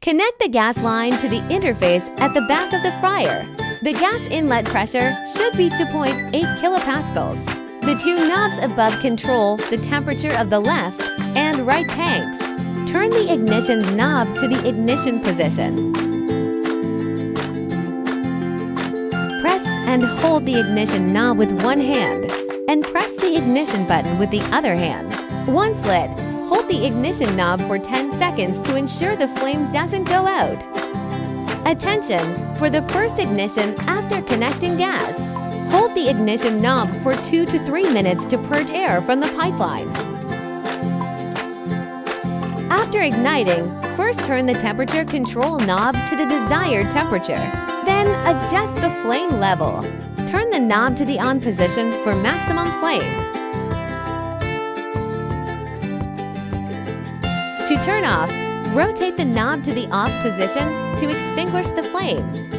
Connect the gas line to the interface at the back of the fryer. The gas inlet pressure should be 2.8 kilopascals. The two knobs above control the temperature of the left and right tanks. Turn the ignition knob to the ignition position. Press and hold the ignition knob with one hand, and press the ignition button with the other hand. Once lit, hold the ignition knob for 10 seconds to ensure the flame doesn't go out. Attention! For the first ignition after connecting gas, hold the ignition knob for 2 to 3 minutes to purge air from the pipeline. After igniting, first turn the temperature control knob to the desired temperature. Then adjust the flame level. Turn the knob to the on position for maximum flame. To turn off, rotate the knob to the off position to extinguish the flame.